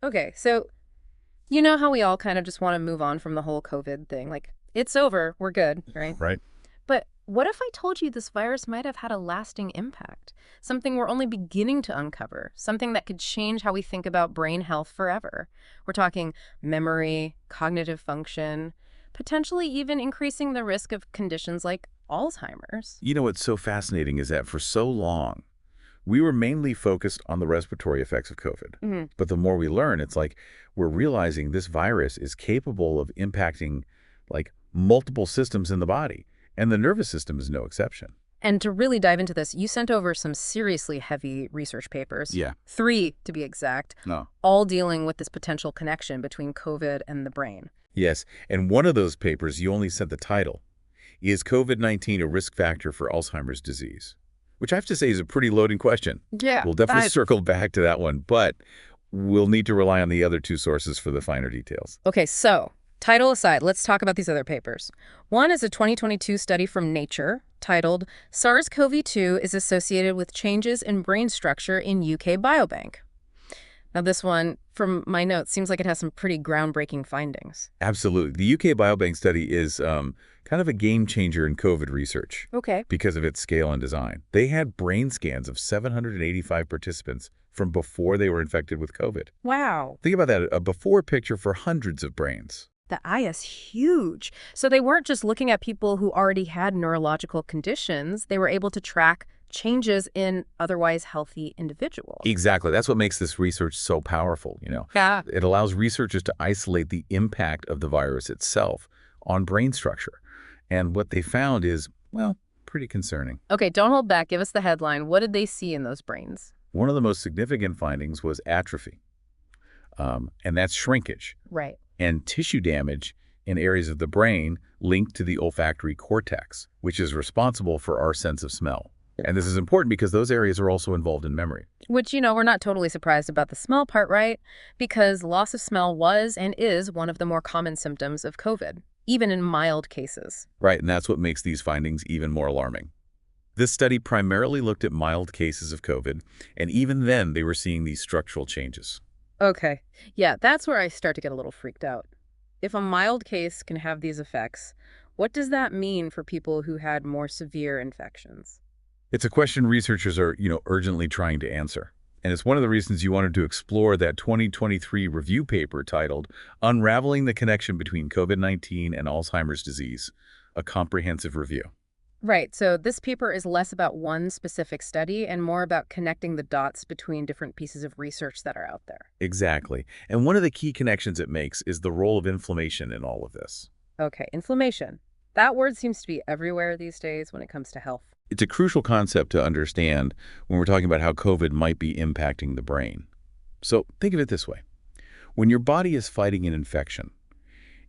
Okay, so you know how we all kind of just want to move on from the whole COVID thing? Like, it's over, we're good, right? Right. But what if I told you this virus might have had a lasting impact? Something we're only beginning to uncover, something that could change how we think about brain health forever. We're talking memory, cognitive function, potentially even increasing the risk of conditions like Alzheimer's. You know what's so fascinating is that for so long, we were mainly focused on the respiratory effects of COVID. Mhm. But the more we learn, it's like we're realizing this virus is capable of impacting like multiple systems in the body, and the nervous system is no exception. And to really dive into this, you sent over some seriously heavy research papers, Yeah. 3 to be exact, No. all dealing with this potential connection between COVID and the brain. Yes, and one of those papers, you only sent the title, is COVID-19 a risk factor for Alzheimer's disease? Which I have to say is a pretty loading question. Yeah, We'll definitely that circle back to that one, but we'll need to rely on the other two sources for the finer details. Okay, so title aside, let's talk about these other papers. One is a 2022 study from Nature titled SARS-CoV-2 is associated with changes in brain structure in UK Biobank. Now this one, from my notes, seems like it has some pretty groundbreaking findings. Absolutely. The UK Biobank study is kind of a game changer in COVID research Okay. because of its scale and design. They had brain scans of 785 participants from before they were infected with COVID. Wow. Think about that, a before picture for hundreds of brains. The eye is huge. So they weren't just looking at people who already had neurological conditions. They were able to track changes in otherwise healthy individuals. Exactly. That's what makes this research so powerful, you know. Yeah. It allows researchers to isolate the impact of the virus itself on brain structure. And what they found is, well, pretty concerning. Okay, don't hold back. Give us the headline. What did they see in those brains? One of the most significant findings was atrophy, and that's shrinkage, Right. and tissue damage in areas of the brain linked to the olfactory cortex, which is responsible for our sense of smell. And this is important because those areas are also involved in memory. Which, we're not totally surprised about the smell part, right? Because loss of smell was and is one of the more common symptoms of COVID, even in mild cases. Right, and that's what makes these findings even more alarming. This study primarily looked at mild cases of COVID, and even then they were seeing these structural changes. Okay. Yeah, that's where I start to get a little freaked out. If a mild case can have these effects, what does that mean for people who had more severe infections? It's a question researchers are, urgently trying to answer. And it's one of the reasons you wanted to explore that 2023 review paper titled Unraveling the Connection Between COVID-19 and Alzheimer's Disease, a comprehensive review. Right, so this paper is less about one specific study and more about connecting the dots between different pieces of research that are out there. Exactly. And one of the key connections it makes is the role of inflammation in all of this. Okay, inflammation. That word seems to be everywhere these days when it comes to health. It's a crucial concept to understand when we're talking about how COVID might be impacting the brain. So think of it this way. When your body is fighting an infection,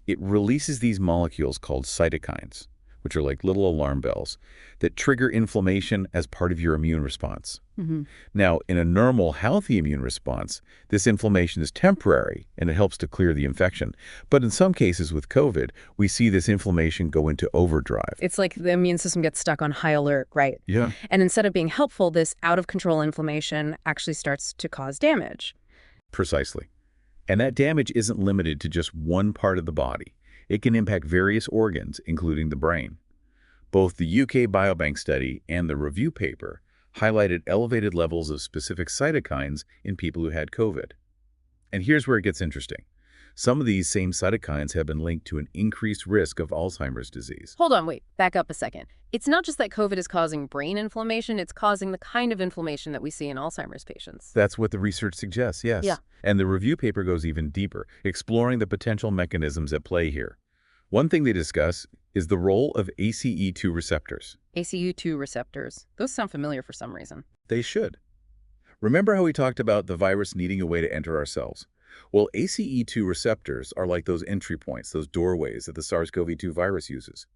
it releases these molecules called cytokines, which are like little alarm bells, that trigger inflammation as part of your immune response. Mm-hmm. Now, in a normal, healthy immune response, this inflammation is temporary and it helps to clear the infection. But in some cases with COVID, we see this inflammation go into overdrive. It's like the immune system gets stuck on high alert, right? Yeah. And instead of being helpful, this out-of-control inflammation actually starts to cause damage. Precisely. And that damage isn't limited to just one part of the body. It can impact various organs, including the brain. Both the UK Biobank study and the review paper highlighted elevated levels of specific cytokines in people who had COVID. And here's where it gets interesting. Some of these same cytokines have been linked to an increased risk of Alzheimer's disease. Hold on, wait, back up a second. It's not just that COVID is causing brain inflammation, it's causing the kind of inflammation that we see in Alzheimer's patients. That's what the research suggests, yes. Yeah. And the review paper goes even deeper, exploring the potential mechanisms at play here. One thing they discuss is the role of ACE2 receptors. ACE2 receptors. Those sound familiar for some reason. They should. Remember how we talked about the virus needing a way to enter our cells? Well, ACE2 receptors are like those entry points, those doorways that the SARS-CoV-2 virus uses.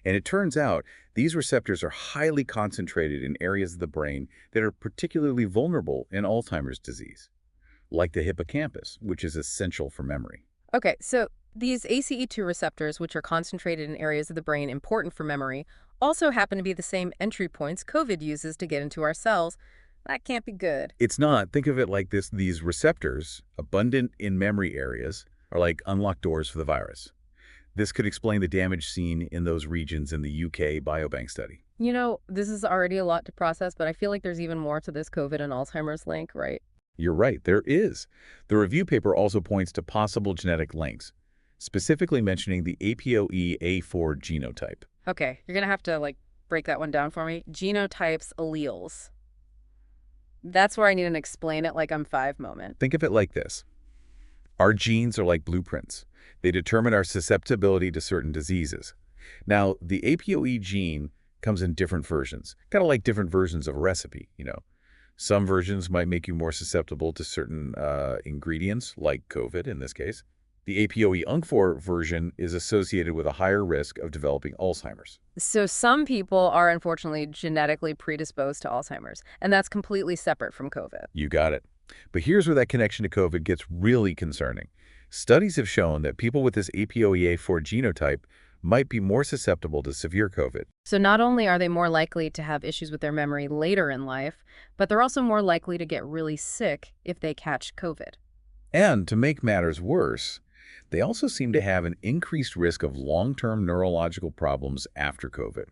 And it turns out these receptors are highly concentrated in areas of the brain that are particularly vulnerable in Alzheimer's disease, like the hippocampus, which is essential for memory. Okay, so these ACE2 receptors, which are concentrated in areas of the brain important for memory, also happen to be the same entry points COVID uses to get into our cells. That can't be good. It's not. Think of it like this. These receptors, abundant in memory areas, are like unlocked doors for the virus. This could explain the damage seen in those regions in the UK biobank study. This is already a lot to process, but I feel like there's even more to this COVID and Alzheimer's link, right? You're right, there is. The review paper also points to possible genetic links, specifically mentioning the APOE4 genotype. Okay, you're gonna have to, break that one down for me. Genotypes, alleles. That's where I need an explain it like I'm five moment. Think of it like this. Our genes are like blueprints. They determine our susceptibility to certain diseases. Now, the APOE gene comes in different versions, kind of like different versions of a recipe. Some versions might make you more susceptible to certain ingredients, like COVID in this case. The APOE UNC4 version is associated with a higher risk of developing Alzheimer's. So some people are unfortunately genetically predisposed to Alzheimer's, and that's completely separate from COVID. You got it. But here's where that connection to COVID gets really concerning. Studies have shown that people with this APOE4 genotype might be more susceptible to severe COVID. So not only are they more likely to have issues with their memory later in life, but they're also more likely to get really sick if they catch COVID. And to make matters worse, they also seem to have an increased risk of long-term neurological problems after COVID,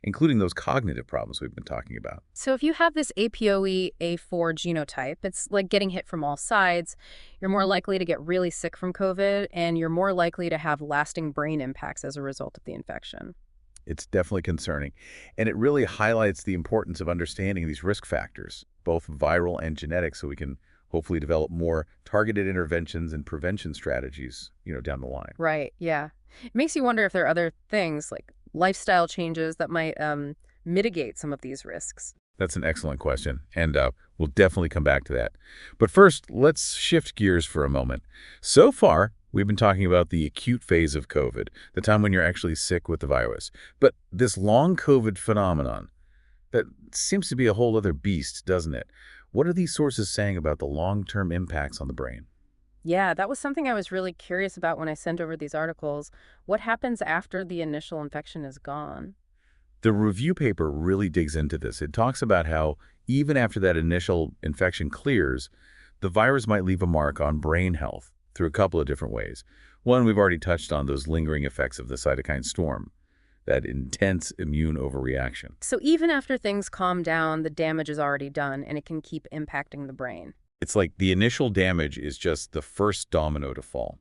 including those cognitive problems we've been talking about. So if you have this APOE4 genotype, it's like getting hit from all sides. You're more likely to get really sick from COVID, and you're more likely to have lasting brain impacts as a result of the infection. It's definitely concerning, and it really highlights the importance of understanding these risk factors, both viral and genetic, so we can hopefully develop more targeted interventions and prevention strategies, down the line. Right, yeah. It makes you wonder if there are other things like lifestyle changes that might mitigate some of these risks. That's an excellent question, and we'll definitely come back to that. But first, let's shift gears for a moment. So far, we've been talking about the acute phase of COVID, the time when you're actually sick with the virus. But this long COVID phenomenon, that seems to be a whole other beast, doesn't it? What are these sources saying about the long-term impacts on the brain? Yeah, that was something I was really curious about when I sent over these articles. What happens after the initial infection is gone? The review paper really digs into this. It talks about how even after that initial infection clears, the virus might leave a mark on brain health through a couple of different ways. One, we've already touched on those lingering effects of the cytokine storm, that intense immune overreaction. So even after things calm down, the damage is already done, and it can keep impacting the brain. It's like the initial damage is just the first domino to fall.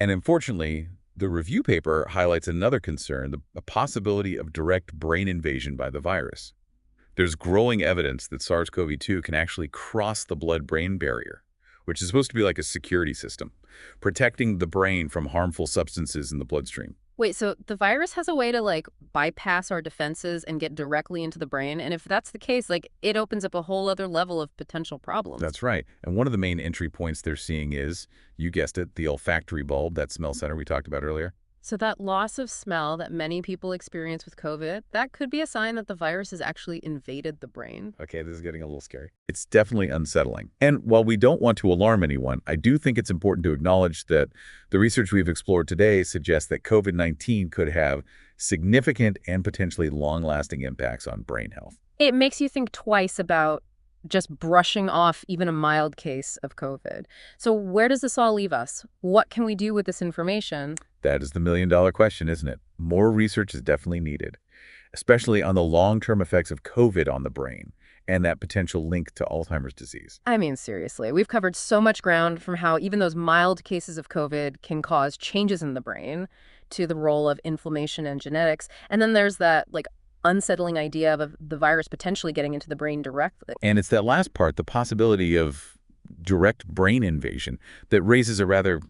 And unfortunately, the review paper highlights another concern, the possibility of direct brain invasion by the virus. There's growing evidence that SARS-CoV-2 can actually cross the blood-brain barrier, which is supposed to be like a security system, protecting the brain from harmful substances in the bloodstream. Wait, so the virus has a way to bypass our defenses and get directly into the brain? And if that's the case, it opens up a whole other level of potential problems. That's right. And one of the main entry points they're seeing is, you guessed it, the olfactory bulb, that smell center we talked about earlier. So that loss of smell that many people experience with COVID, that could be a sign that the virus has actually invaded the brain. Okay, this is getting a little scary. It's definitely unsettling. And while we don't want to alarm anyone, I do think it's important to acknowledge that the research we've explored today suggests that COVID-19 could have significant and potentially long-lasting impacts on brain health. It makes you think twice about just brushing off even a mild case of COVID. So where does this all leave us? What can we do with this information? That is the million-dollar question, isn't it? More research is definitely needed, especially on the long-term effects of COVID on the brain and that potential link to Alzheimer's disease. I mean, seriously, we've covered so much ground, from how even those mild cases of COVID can cause changes in the brain to the role of inflammation and genetics. And then there's that unsettling idea of the virus potentially getting into the brain directly. And it's that last part, the possibility of direct brain invasion, that raises a rather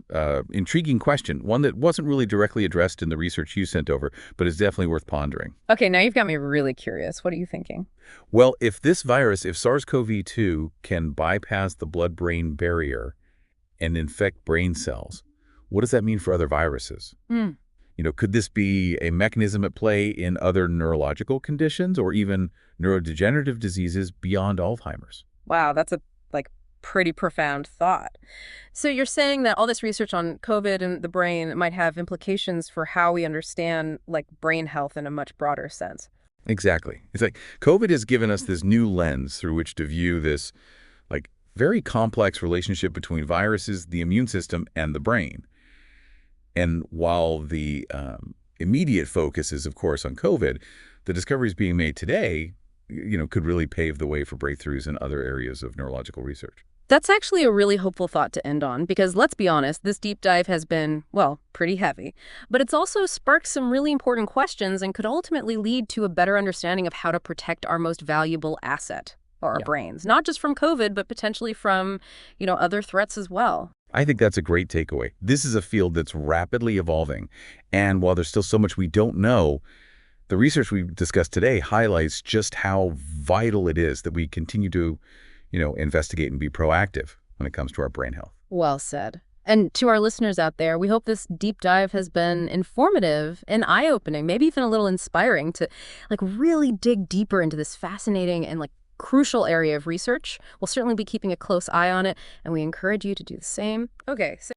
intriguing question, one that wasn't really directly addressed in the research you sent over, but is definitely worth pondering. Okay, now you've got me really curious. What are you thinking? Well, if this virus, if SARS-CoV-2 can bypass the blood-brain barrier and infect brain cells, what does that mean for other viruses? Could this be a mechanism at play in other neurological conditions or even neurodegenerative diseases beyond Alzheimer's? Wow, that's a pretty profound thought. So you're saying that all this research on COVID and the brain might have implications for how we understand brain health in a much broader sense. Exactly. It's like COVID has given us this new lens through which to view this, like, very complex relationship between viruses, the immune system, and the brain. And while the immediate focus is, of course, on COVID, the discoveries being made today, could really pave the way for breakthroughs in other areas of neurological research. That's actually a really hopeful thought to end on, because let's be honest, this deep dive has been, well, pretty heavy. But it's also sparked some really important questions and could ultimately lead to a better understanding of how to protect our most valuable asset, or our Yeah. brains. Not just from COVID, but potentially from, other threats as well. I think that's a great takeaway. This is a field that's rapidly evolving. And while there's still so much we don't know, the research we've discussed today highlights just how vital it is that we continue to, investigate and be proactive when it comes to our brain health. Well said. And to our listeners out there, we hope this deep dive has been informative and eye-opening, maybe even a little inspiring to really dig deeper into this fascinating and crucial area of research. We'll certainly be keeping a close eye on it, and we encourage you to do the same. Okay. So